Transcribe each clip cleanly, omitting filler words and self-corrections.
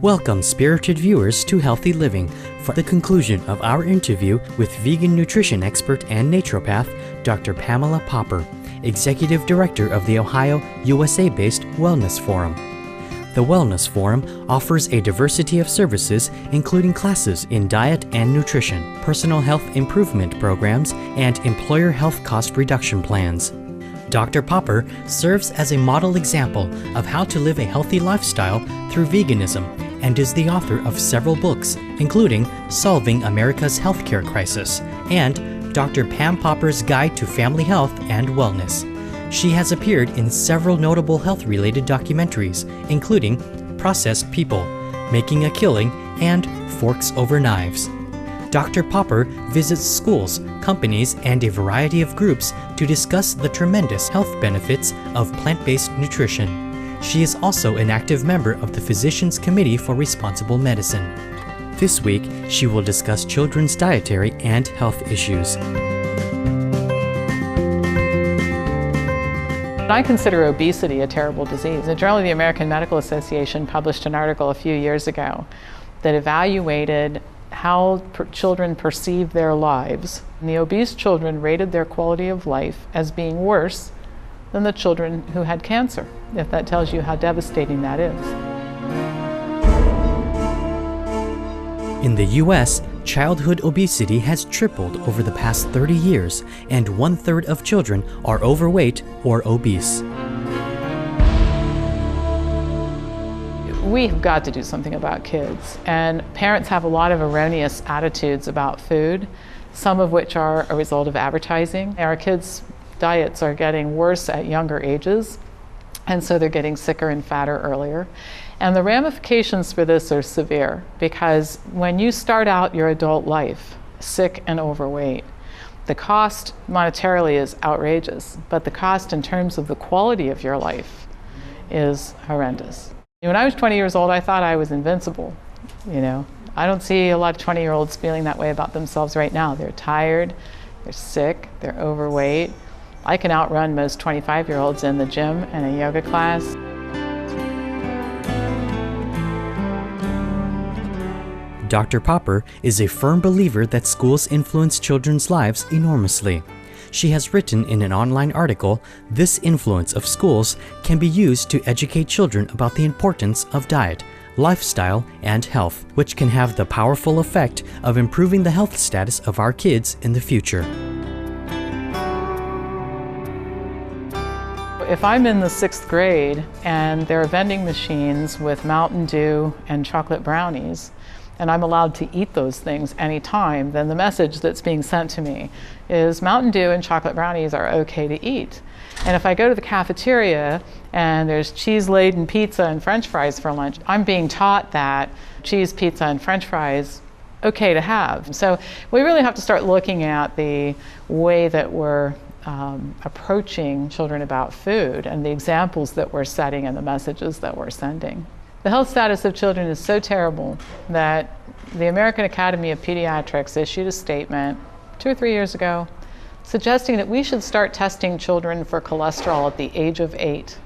Welcome, spirited viewers, to Healthy Living for the conclusion of our interview with vegan nutrition expert and naturopath, Dr. Pamela Popper, Executive Director of the Ohio, USA-based Wellness Forum. The Wellness Forum offers a diversity of services, including classes in diet and nutrition, personal health improvement programs, and employer health cost reduction plans. Dr. Popper serves as a model example of how to live a healthy lifestyle through veganism and is the author of several books, including Solving America's Healthcare Crisis and Dr. Pam Popper's Guide to Family Health and Wellness. She has appeared in several notable health-related documentaries, including Processed People, Making a Killing, and Forks Over Knives. Dr. Popper visits schools, companies, and a variety of groups to discuss the tremendous health benefits of plant-based nutrition. She is also an active member of the Physicians Committee for Responsible Medicine. This week, she will discuss children's dietary and health issues. I consider obesity a terrible disease. The Journal of the American Medical Association published an article a few years ago that evaluated how children perceive their lives. And the obese children rated their quality of life as being worse than the children who had cancer, if that tells you how devastating that is. In the U.S., childhood obesity has tripled over the past 30 years, and 1/3 of children are overweight or obese. We've got to do something about kids, and parents have a lot of erroneous attitudes about food, some of which are a result of advertising. Our kids' diets are getting worse at younger ages, and so they're getting sicker and fatter earlier. And the ramifications for this are severe, because when you start out your adult life sick and overweight, the cost monetarily is outrageous, but the cost in terms of the quality of your life is horrendous. When I was 20 years old, I thought I was invincible. I don't see a lot of 20-year-olds feeling that way about themselves right now. They're tired, they're sick, they're overweight. I can outrun most 25-year-olds in the gym and a yoga class. Dr. Popper is a firm believer that schools influence children's lives enormously. She has written in an online article, this influence of schools can be used to educate children about the importance of diet, lifestyle, and health, which can have the powerful effect of improving the health status of our kids in the future. If I'm in the 6th grade and there are vending machines with Mountain Dew and chocolate brownies, and I'm allowed to eat those things anytime, then the message that's being sent to me is Mountain Dew and chocolate brownies are okay to eat. And if I go to the cafeteria and there's cheese-laden pizza and French fries for lunch, I'm being taught that cheese, pizza, and French fries okay to have. So we really have to start looking at the way that we're approaching children about food and the examples that we're setting and the messages that we're sending. The health status of children is so terrible that the American Academy of Pediatrics issued a statement 2 or 3 years ago suggesting that we should start testing children for cholesterol at the age of 8.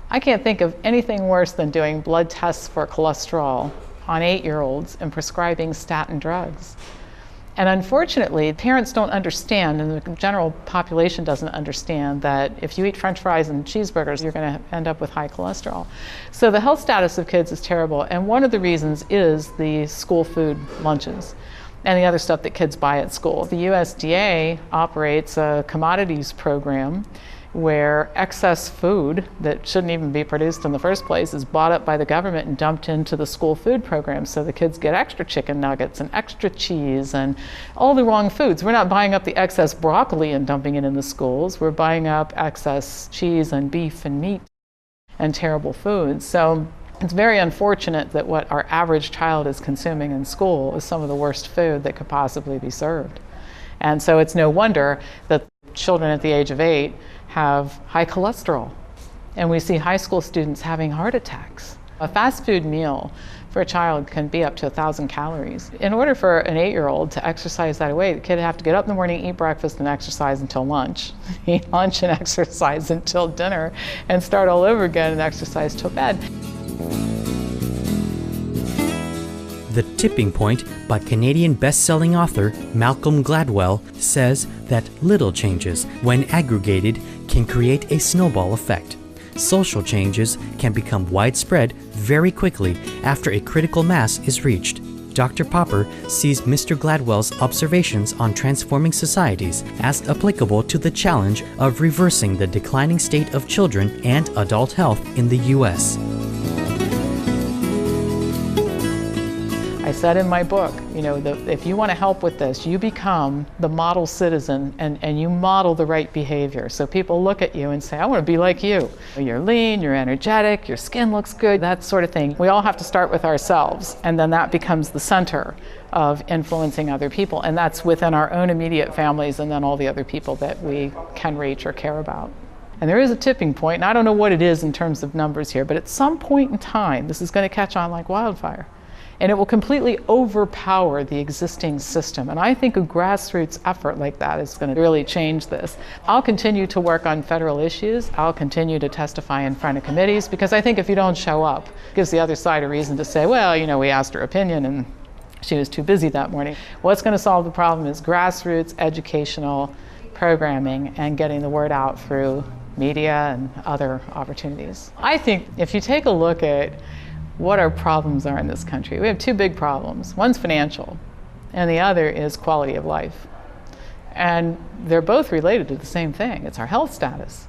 I can't think of anything worse than doing blood tests for cholesterol on 8-year-olds and prescribing statin drugs. And unfortunately, parents don't understand, and the general population doesn't understand, that if you eat French fries and cheeseburgers, you're going to end up with high cholesterol. So the health status of kids is terrible, and one of the reasons is the school food lunches and the other stuff that kids buy at school. The USDA operates a commodities program where excess food that shouldn't even be produced in the first place is bought up by the government and dumped into the school food program. So the kids get extra chicken nuggets and extra cheese and all the wrong foods. We're not buying up the excess broccoli and dumping it in the schools. We're buying up excess cheese and beef and meat and terrible foods. So it's very unfortunate that what our average child is consuming in school is some of the worst food that could possibly be served. And so it's no wonder that children at the age of 8 have high cholesterol, and we see high school students having heart attacks. A fast food meal for a child can be up to 1,000 calories. In order for an 8-year-old to exercise that away, the kid would have to get up in the morning, eat breakfast, and exercise until lunch. Eat lunch and exercise until dinner, and start all over again and exercise till bed. The Tipping Point by Canadian best-selling author Malcolm Gladwell says that little changes, when aggregated, can create a snowball effect. Social changes can become widespread very quickly after a critical mass is reached. Dr. Popper sees Mr. Gladwell's observations on transforming societies as applicable to the challenge of reversing the declining state of children and adult health in the U.S. I said in my book, if you want to help with this, you become the model citizen and you model the right behavior. So people look at you and say, I want to be like you. You're lean, you're energetic, your skin looks good, that sort of thing. We all have to start with ourselves, and then that becomes the center of influencing other people. And that's within our own immediate families and then all the other people that we can reach or care about. And there is a tipping point, and I don't know what it is in terms of numbers here, but at some point in time, this is going to catch on like wildfire. And it will completely overpower the existing system. And I think a grassroots effort like that is going to really change this. I'll continue to work on federal issues. I'll continue to testify in front of committees, because I think if you don't show up, it gives the other side a reason to say, well, we asked her opinion and she was too busy that morning. What's going to solve the problem is grassroots educational programming and getting the word out through media and other opportunities. I think if you take a look at what our problems are in this country, we have two big problems. One's financial, and the other is quality of life. And they're both related to the same thing. It's our health status.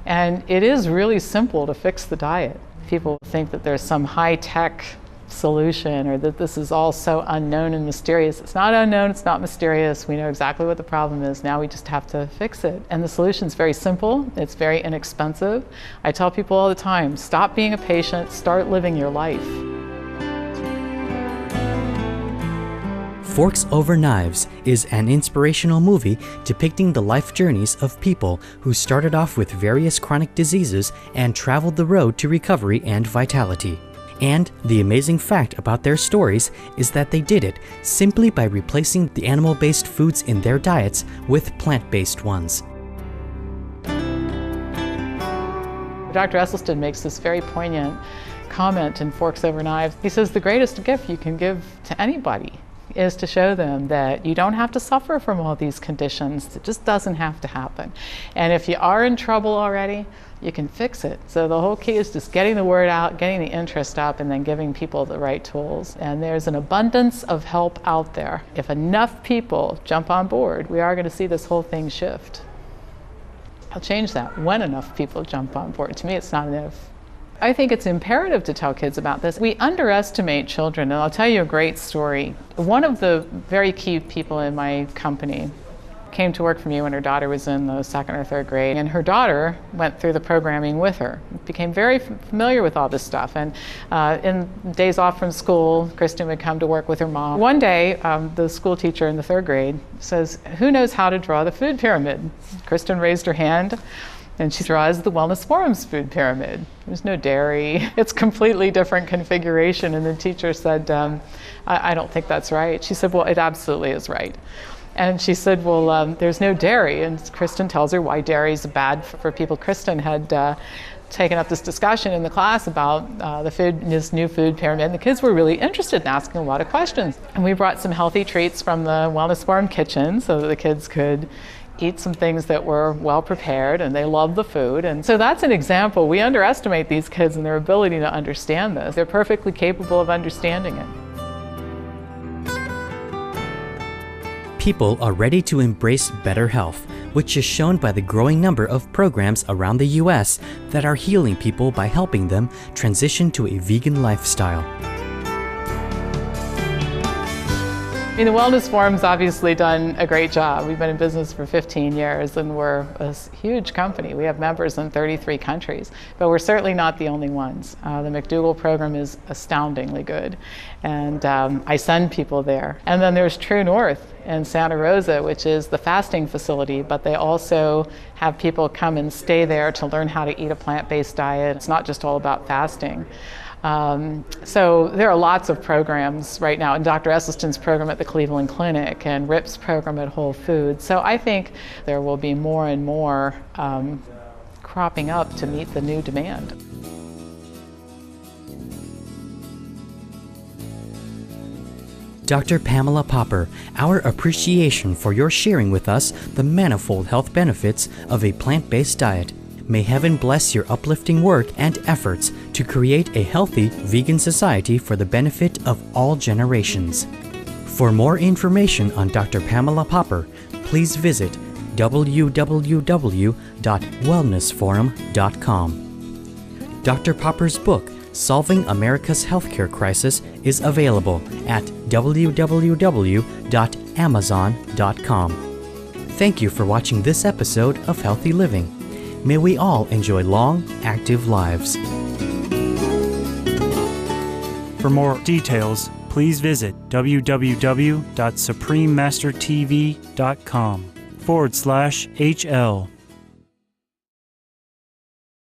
And it is really simple to fix the diet. People think that there's some high-tech solution or that this is all so unknown and mysterious. It's not unknown, it's not mysterious. We know exactly what the problem is. Now we just have to fix it. And the solution is very simple. It's very inexpensive. I tell people all the time, stop being a patient, start living your life. Forks Over Knives is an inspirational movie depicting the life journeys of people who started off with various chronic diseases and traveled the road to recovery and vitality. And the amazing fact about their stories is that they did it simply by replacing the animal-based foods in their diets with plant-based ones. Dr. Esselstyn makes this very poignant comment in Forks Over Knives. He says the greatest gift you can give to anybody is to show them that you don't have to suffer from all these conditions. It just doesn't have to happen. And if you are in trouble already, you can fix it. So the whole key is just getting the word out, getting the interest up, and then giving people the right tools. And there's an abundance of help out there. If enough people jump on board, we are going to see this whole thing shift. I'll change that when enough people jump on board. To me, it's not an if. I think it's imperative to tell kids about this. We underestimate children, and I'll tell you a great story. One of the very key people in my company came to work for me when her daughter was in the 2nd or 3rd grade, and her daughter went through the programming with her, became very familiar with all this stuff. And in days off from school, Kristen would come to work with her mom. One day, the school teacher in the 3rd grade says, "Who knows how to draw the food pyramid?" Kristen raised her hand, and she draws the Wellness Forum's food pyramid. There's no dairy. It's completely different configuration. And the teacher said, I don't think that's right. She said, well, it absolutely is right. And she said, well, there's no dairy. And Kristen tells her why dairy is bad for people. Kristen had taken up this discussion in the class about this new food pyramid. And the kids were really interested in asking a lot of questions. And we brought some healthy treats from the Wellness Forum kitchen so that the kids could eat some things that were well prepared, and they love the food. And so that's an example. We underestimate these kids and their ability to understand this. They're perfectly capable of understanding it. People are ready to embrace better health, which is shown by the growing number of programs around the U.S. that are healing people by helping them transition to a vegan lifestyle. The Wellness Forum's obviously done a great job. We've been in business for 15 years and we're a huge company. We have members in 33 countries, but we're certainly not the only ones. The McDougall program is astoundingly good, and I send people there. And then there's True North in Santa Rosa, which is the fasting facility, but they also have people come and stay there to learn how to eat a plant-based diet. It's not just all about fasting. So there are lots of programs right now, and Dr. Esselstyn's program at the Cleveland Clinic and Rip's program at Whole Foods. So I think there will be more and more cropping up to meet the new demand. Dr. Pamela Popper, our appreciation for your sharing with us the manifold health benefits of a plant-based diet. May heaven bless your uplifting work and efforts to create a healthy vegan society for the benefit of all generations. For more information on Dr. Pamela Popper, please visit www.wellnessforum.com. Dr. Popper's book, Solving America's Healthcare Crisis, is available at www.amazon.com. Thank you for watching this episode of Healthy Living. May we all enjoy long, active lives. For more details, please visit www.suprememastertv.com/HL.